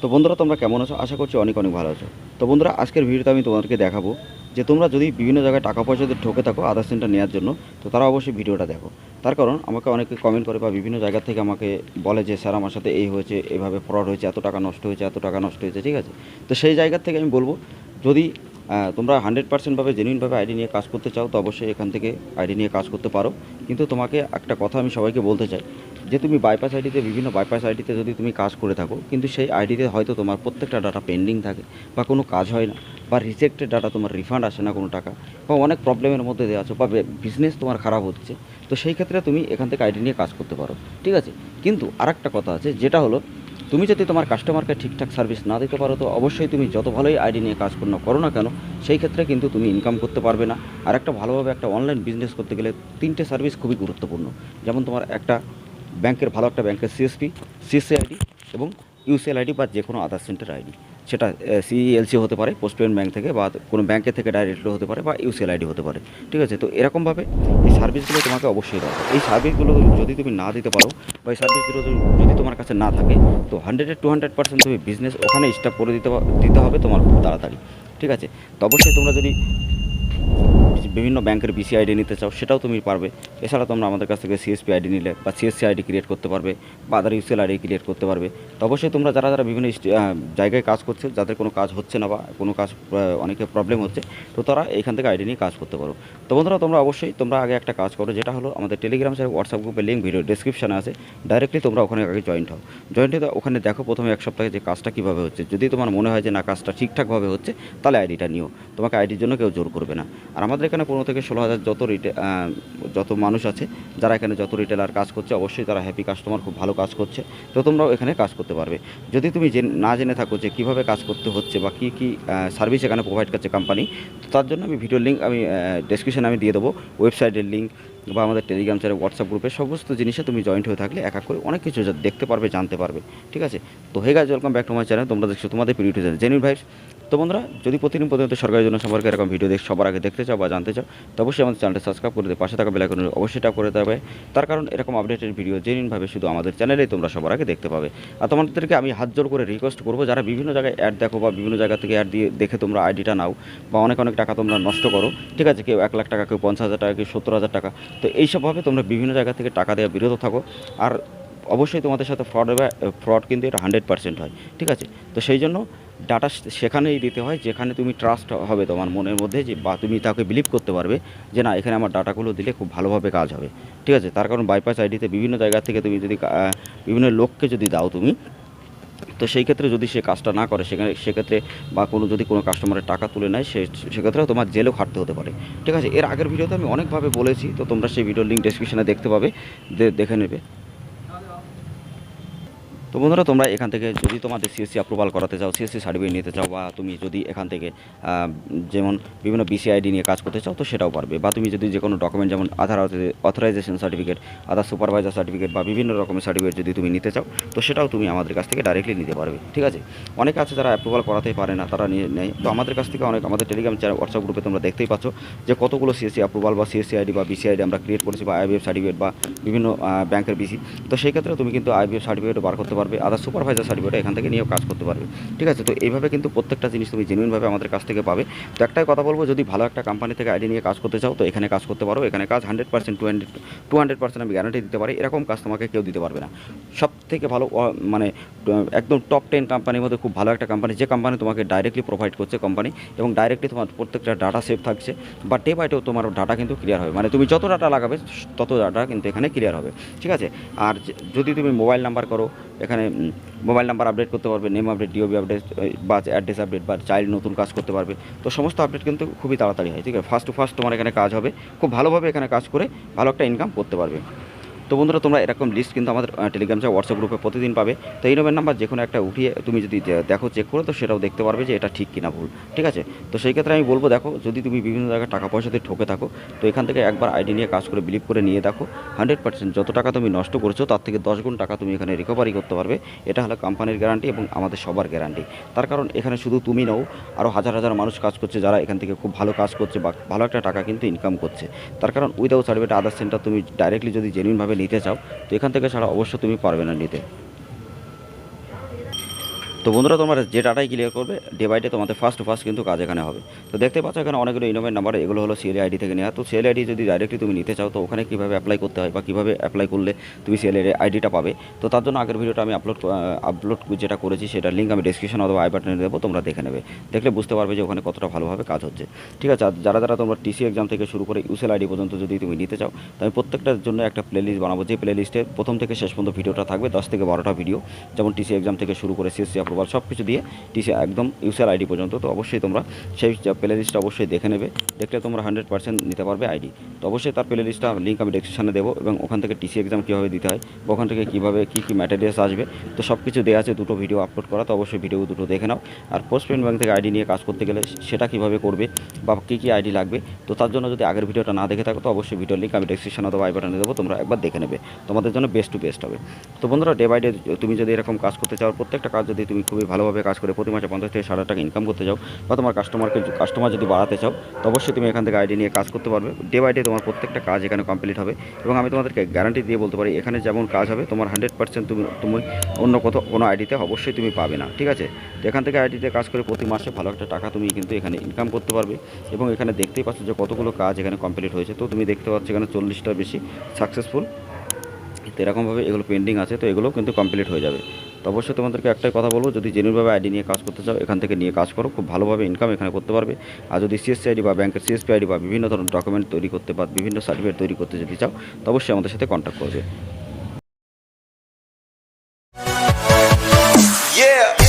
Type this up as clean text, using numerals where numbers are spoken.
তো বন্ধুরা তোমরা কেমন আছো? আশা করছি অনেক অনেক ভালো আছো। তো বন্ধুরা আজকের ভিডিওতে আমি তোমাদেরকে দেখাবো যে তোমরা যদি বিভিন্ন জায়গায় টাকা পয়সা দিয়ে ঠকে থাকো আধার সেন্টার নেওয়ার জন্য, তো তারা অবশ্যই ভিডিওটা দেখো। তার কারণ আমাকে অনেকে কমেন্ট করে বা বিভিন্ন জায়গা থেকে আমাকে বলে যে স্যার আমার সাথে এই হয়েছে, এইভাবে ফ্রড হয়েছে, এত টাকা নষ্ট হয়েছে, এত টাকা নষ্ট হয়েছে। ঠিক আছে, তো সেই জায়গা থেকে আমি বলবো, যদি তোমরা 100% জেনুইনভাবে আইডি নিয়ে কাজ করতে চাও তো অবশ্যই এখান থেকে আইডি নিয়ে কাজ করতে পারো। কিন্তু তোমাকে একটা কথা আমি সবাইকে বলতে চাই যে তুমি বাইপাস আইডিতে, বিভিন্ন বাইপাস আইডিতে যদি তুমি কাজ করে থাকো কিন্তু সেই আইডিতে হয়তো তোমার প্রত্যেকটা ডাটা পেন্ডিং থাকে বা কোনো কাজ হয় না, বা রিজেক্টেড ডাটা, তোমার রিফান্ড আসে না কোনো টাকা, বা অনেক প্রবলেমের মধ্যে দিয়ে আছো, বা বিজনেস তোমার খারাপ হচ্ছে, তো সেই ক্ষেত্রে তুমি এখান থেকে আইডি নিয়ে কাজ করতে পারো। ঠিক আছে, কিন্তু আরেকটা কথা আছে, যেটা হলো তুমি যদি তোমার কাস্টমারকে ঠিকঠাক সার্ভিস না দিতে পারো তো অবশ্যই তুমি যত ভালোই আইডি নিয়ে কাজ করো না কেন, সেই ক্ষেত্রে কিন্তু তুমি ইনকাম করতে পারবে না। আর একটা ভালোভাবে একটা অনলাইন বিজনেস করতে গেলে তিনটে সার্ভিস খুবই গুরুত্বপূর্ণ। যেমন তোমার একটা ব্যাংকের, ভালো একটা ব্যাংকের সিএসসি আইডি এবং ইউসিএল আইডি বা যে কোনো আধার সেন্টার আইডি, সেটা সিএলসি হতে পারে পোস্ট পেমেন্ট ব্যাংক থেকে, বা কোনো ব্যাংকের থেকে ডাইরেক্টলি হতে পারে, বা ইউসিএল আইডি হতে পারে। ঠিক আছে, তো এরকমভাবে এই সার্ভিসগুলো তোমাকে অবশ্যই দরকার। এই সার্ভিসগুলো যদি তুমি না দিতে পারো বা এই সার্ভিসগুলো যদি তোমার কাছে না থাকে তো 100-200% তুমি বিজনেস ওখানে স্টপ করে দিতে হবে তোমার খুব তাড়াতাড়ি। ঠিক আছে, তো অবশ্যই তোমরা যদি বিভিন্ন ব্যাংকের বিসি আইডি নিতে চাও সেটাও তুমি পারবে। এছাড়া তোমরা আমাদের কাছ থেকে সিএসপি আইডি নিলে বা সিএসসি আইডি ক্রিয়েট করতে পারবে, বা আদার ইউসিএল আইডি ক্রিয়েট করতে পারবে। তো অবশ্যই তোমরা যারা যারা বিভিন্ন জায়গায় কাজ করছে, যাদের কোনো কাজ হচ্ছে না বা কোনো কাজ অনেকে প্রবলেম হচ্ছে, তো তারা এইখান থেকে আইডি নিয়ে কাজ করতে পারো। তো বন্ধুরা তোমরা অবশ্যই তোমরা আগে একটা কাজ করো, যেটা হলো আমাদের টেলিগ্রাম চ্যানেল, হোয়াটসঅ্যাপ গ্রুপের লিঙ্ক ভিডিও ডেসক্রিপশানে আছে। ডাইরেক্টলি তোমরা ওখানে আগে জয়েন্ট হও। জয়েন্ট হয়ে ওখানে দেখো প্রথমে এক সপ্তাহে যে কাজটা কীভাবে হচ্ছে। যদি তোমার মনে হয় যে না কাজটা ঠিকঠাকভাবে হচ্ছে, তাহলে আইডিটা নিও। তোমাকে আইডির জন্য কেউ জোর করবে না। আর আমাদের এখানে 15 থেকে 16 হাজার যত মানুষ আছে, যারা এখানে যত রিটেলার কাজ করছে, অবশ্যই তারা হ্যাপি কাস্টমার, খুব ভালো কাজ করছে। তো তোমরাও এখানে কাজ করতে পারবে। যদি তুমি না জেনে থাকো যে কীভাবে কাজ করতে হচ্ছে বা কী কী সার্ভিস এখানে প্রোভাইড করছে কোম্পানি, তো তার জন্য আমি ভিডিওর লিঙ্ক আমি ডেসক্রিপশনে আমি দিয়ে দেবো, ওয়েবসাইটের লিঙ্ক বা আমাদের টেলিগ্রাম চ্যানেল, হোয়াটসঅ্যাপ গ্রুপের সমস্ত জিনিসে তুমি জয়েন্ট হয়ে থাকলে এক এক করে অনেক কিছু দেখতে পারবে, জানতে পারবে। ঠিক আছে, তো hey guys, welcome back to my channel. তোমরা দেখছো তোমাদের প্রিয় চ্যানেল জেনুইন ভাইবস। তো বন্ধুরা যদি প্রতিদিন পর্যন্ত সরকারি জন্য সম্পর্কে এরকম ভিডিও সবার আগে দেখতে চাও বা জানতে চাও, তো অবশ্যই আমাদের চ্যানেলটা সাবস্ক্রাইব করে দিয়ে পাশে থাকা বেল আইকনে অবশ্যই ট্যাপ করে দেবে। তার কারণ এরকম আপডেটেড ভিডিও জেনুইনভাবে শুধু আমাদের চ্যানেলেই তোমরা সবার আগে দেখতে পাবে। আর তোমাদেরকে আমি হাত জোর করে রিকোয়েস্ট করবো, যারা বিভিন্ন জায়গায় অ্যাড দেখো বা বিভিন্ন জায়গা থেকে অ্যাড দিয়ে দেখে তোমরা আইডিটা নাও বা অনেক অনেক টাকা তোমরা নষ্ট করো। ঠিক আছে, কেউ 1 লাখ টাকা, কেউ 50,000 টাকা, কেউ 70,000 টাকা। তো এইসবভাবে তোমরা বিভিন্ন জায়গা থেকে টাকা দেওয়া বিরত থাকো। আর অবশ্যই তোমাদের সাথে ফ্রড কিন্তু এটা 100% হয়। ঠিক আছে, তো সেই জন্য ডাটা সেখানেই দিতে হয় যেখানে তুমি ট্রাস্ট হবে তোমার মনের মধ্যে, যে বা তুমি তাকে বিলিভ করতে পারবে যে না এখানে আমার ডাটাগুলো দিলে খুব ভালোভাবে কাজ হবে। ঠিক আছে, তার কারণ বাইপাস আইডিতে বিভিন্ন জায়গা থেকে তুমি যদি বিভিন্ন লোককে যদি দাও তুমি, তো সেই ক্ষেত্রে যদি সে কাজটা না করে সেক্ষেত্রে বা যদি কোনো কাস্টমারের টাকা তুলে নেয়, সেক্ষেত্রে তোমার জেলেও খাটতে হতে পারে। ঠিক আছে, এর আগের ভিডিওতে আমি অনেকভাবে বলেছি, তো তোমরা সেই ভিডিওর লিঙ্ক ডেসক্রিপশনে দেখতে পাবে, দেখে নেবে। তো বন্ধুরা তোমরা এখান থেকে যদি তোমাদের সিএসসি অ্যাপ্রুভাল করাতে চাও, সিএসসি সার্টিফিকেট নিতে চাও, বা তুমি যদি এখান থেকে যেমন বিভিন্ন বিসিআইডি নিয়ে কাজ করতে চাও তো সেটাও পারবে। বা তুমি যদি যে কোনো ডকুমেন্ট যেমন আধার অথরাইজেশন সার্টিফিকেট, আধার সুপারভাইজার সার্টিফিকেট বা বিভিন্ন রকমের সার্টিফিকেট যদি তুমি নিতে চাও তো সেটাও তুমি আমাদের কাছ থেকে ডাইরেক্টলি নিতে পারবে। ঠিক আছে, অনেকে আছে যারা অ্যাপ্রুভাল করাতেই পারে না, তারা নিয়ে নেয়। তো আমাদের কাছ থেকে আমাদের টেলিগ্রাম চ্যানেল, হোয়াটসঅ্যাপ গ্রুপে তোমরা দেখতেই পাচ্ছ যে কতগুলো সিএসসি অ্যাপ্রুভাল বা সিএসসি আইডি বা বিসিআইডি আমরা ক্রিয়েট করেছি, বা আইবিএফ সার্টিফিকেট বা বিভিন্ন ব্যাংকের বিসি। তো সেই ক্ষেত্রে তুমি কিন্তু আইবিএফ সার্টিফিকেটও বার করতে পারবে, আধার সুপারভাইজার সার্টিফিকেট এখান থেকে নিয়েও কাজ করতে পারবে। ঠিক আছে, তো এইভাবে কিন্তু প্রত্যেকটা জিনিস তুমি জেনুইনভাবে আমাদের কাছ থেকে পাবে। তো একটাই কথা বলবো, যদি ভালো একটা কোম্পানি থেকে আইডি নিয়ে কাজ করতে চাও তো এখানে কাজ করতে পারো। এখানে কাজ 100%, 200% আমি গ্যারান্টি দিতে পারি। এরকম কাজ তোমাকে কেউ দিতে পারবে না। সব থেকে ভালো মানে একদম টপ 10 কোম্পানির মধ্যে খুব ভালো একটা কোম্পানি, যে কোম্পানি তোমাকে ডাইরেক্টলি প্রোভাইড করছে কোম্পানি, এবং ডাইরেক্টলি তোমার প্রত্যেকটা ডাটা সেভ থাকছে, বা ডে বাই ডে তোমার ডাটা কিন্তু ক্লিয়ার হবে। মানে তুমি যত ডাটা লাগাবে তত ডাটা কিন্তু এখানে ক্লিয়ার হবে। ঠিক আছে, আর যদি তুমি মোবাইল নাম্বার করো, এখানে মোবাইল নাম্বার আপডেট করতে পারবে, নেম আপডেট, ডিওবি আপডেট, বা অ্যাড্রেস আপডেট, বা চাইল্ড নতুন কাজ করতে পারবে। তো সমস্ত আপডেট কিন্তু খুবই তাড়াতাড়ি হয়। ঠিক আছে, ফার্স্ট টু ফার্স্ট তোমার এখানে কাজ হবে, খুব ভালোভাবে এখানে কাজ করে ভালো একটা ইনকাম করতে পারবে। তো বন্ধুরা তোমরা এরকম লিস্ট কিন্তু আমাদের টেলিগ্রাম চ্যানেল, হোয়াটসঅ্যাপ গ্রুপে প্রতিদিন পাবে। তো এই নম্বর নাম্বার যে কোনো একটা উঠিয়ে তুমি যদি দেখো, চেক করে, তো সেটাও দেখতে পারবে যে এটা ঠিক কিনা ভুল। ঠিক আছে, তো সেই ক্ষেত্রে আমি বলবো, দেখো যদি তুমি বিভিন্ন জায়গায় টাকা পয়সা দিয়ে ঠকে থাকো তো এখান থেকে একবার আইডি নিয়ে কাজ করে বিলিভ করে নিয়ে দেখো, 100% যত টাকা তুমি নষ্ট করেছো তার থেকে 10 গুণ টাকা তুমি এখানে রিকভারি করতে পারবে। এটা হলো কোম্পানির গ্যারান্টি এবং আমাদের সবার গ্যারান্টি। তার কারণ এখানে শুধু তুমি নাও, আরও হাজার হাজার মানুষ কাজ করছে যারা এখান থেকে খুব ভালো কাজ করছে বা ভালো একটা টাকা কিন্তু ইনকাম করছে। তার কারণ উইদাউট সার্টিফিকেট আধার সেন্টার তুমি ডাইরেক্টলি যদি জেনুইনভাবে নিতে চাও তো এখান থেকে ছাড়া অবশ্য তুমি পারবে না নিতে। তো বন্ধুরা তোমরা যে ডাটাই ক্লিয়ার করবে ডে বাই ডে তোমাদের ফার্স্ট কিন্তু কাজ এখানে হবে। তো দেখতে পাচ্ছ এখানে অনেকগুলো ইনোভেট নাম্বার, এগুলো হলো সিএল আইডি থেকে নেওয়া। তো সিএল আইডি যদি ডাইরেক্টলি তুমি নিতে চাও তো ওখানে কীভাবে অ্যাপ্লাই করতে হয় বা কীভাবে অ্যাপ্লাই করলে তুমি সিএল আইডিটা পাবে, তো তার জন্য আগের ভিডিওটা আমি আপলোড যেটা করেছি সেটার লিঙ্ক আমি ডিসক্রিপশন অথবা আই বাটনে দেবো, তোমরা দেখে নেবে। দেখলে বুঝতে পারবে যে ওখানে কতটা ভালোভাবে কাজ হচ্ছে। ঠিক আছে, আর যারা যারা তোমরা টিসি এক্সাম থেকে শুরু করে ইউসিএল আইডি পর্যন্ত যদি তুমি নিতে চাও তো আমি প্রত্যেকটার জন্য একটা প্লেলিস্ট বানাবো, যে প্লেলিস্টে প্রথম থেকে শেষ পর্যন্ত ভিডিওটা থাকবে, 10 থেকে 12টা ভিডিও, যেমন টিসি এক্সাম থেকে শুরু করে সিএসসি অ্যাপ্রুভাল সব কিছু দিয়ে টিসি একদম ইউসিএল আইডি পর্যন্ত। তো অবশ্যই তোমরা সেই প্লে লিস্টটা অবশ্যই দেখে নেবে, দেখলে তোমরা 100% নিতে পারবে আইডি। তো অবশ্যই তার প্লে লিস্টটা লিঙ্ক আমি ডেসক্রিপশনে দেবো, এবং ওখান থেকে টিসি এক্সাম কীভাবে দিতে হয় বা ওখান থেকে কীভাবে কী কী ম্যাটেরিয়ালস আসবে তো সব কিছু দেওয়া আছে, দুটো ভিডিও আপলোড করা। তো অবশ্যই ভিডিও দুটো দেখে নাও। আর পোস্ট পেমেন্ট ব্যাঙ্ক থেকে আইডি নিয়ে কাজ করতে গেলে সেটা কীভাবে করবে বা কী কী আইডি লাগবে, তো তার জন্য যদি আগের ভিডিওটা না দেখে থাকো তো অবশ্যই ভিডিওর লিঙ্ক আমি ডেসক্রিপশন অথবা আই বাটনে দেবো, তোমরা একবার দেখে নেবে, তোমাদের জন্য বেস্ট টু বেস্ট হবে। তো বন্ধুরা ডে বাই ডে তুমি যদি এরকম কাজ করতে চাও, প্রত্যেকটা কাজ যদি তুমি খুবই ভালোভাবে কাজ করে প্রতি মাসে 50 থেকে 60 টাকা ইনকাম করতে চাও বা তোমার কাস্টমার যদি বাড়াতে চাও তো অবশ্যই তুমি এখান থেকে আইডি নিয়ে কাজ করতে পারবে। ডে বাই ডে তোমার প্রত্যেকটা কাজ এখানে কমপ্লিট হবে, এবং আমি তোমাদেরকে গ্যারান্টি দিয়ে বলতে পারি এখানে যেমন কাজ হবে তোমার 100% তুমি অন্য কোনো আইডিতে অবশ্যই তুমি পাবে না। ঠিক আছে, তো এখান থেকে আইডিতে কাজ করে প্রতি মাসে ভালো একটা টাকা তুমি কিন্তু এখানে ইনকাম করতে পারবে। এবং এখানে দেখতেই পাচ্ছ যে কতগুলো কাজ এখানে কমপ্লিট হয়েছে। তো তুমি দেখতে পাচ্ছ এখানে 40টার বেশি সাকসেসফুল, তো এরকমভাবে এগুলো পেন্ডিং আছে, তো এগুলো কিন্তু কমপ্লিট হয়ে যাবে। তো অবশ্যই তোমাদেরকে একটাই কথা বলবো, যদি জেনুইনভাবে আইডি নিয়ে কাজ করতে চাও এখান থেকে নিয়ে কাজ করো, খুব ভালোভাবে ইনকাম এখানে করতে পারবে। আর যদি সিএসসি আইডি বা ব্যাংকের সিএসপি আইডি বা বিভিন্ন ধরনের ডকুমেন্ট তৈরি করতে বা বিভিন্ন সার্টিফিকেট তৈরি করতে যদি চাও তো অবশ্যই আমাদের সাথে কন্ট্যাক্ট করবে। Yeah.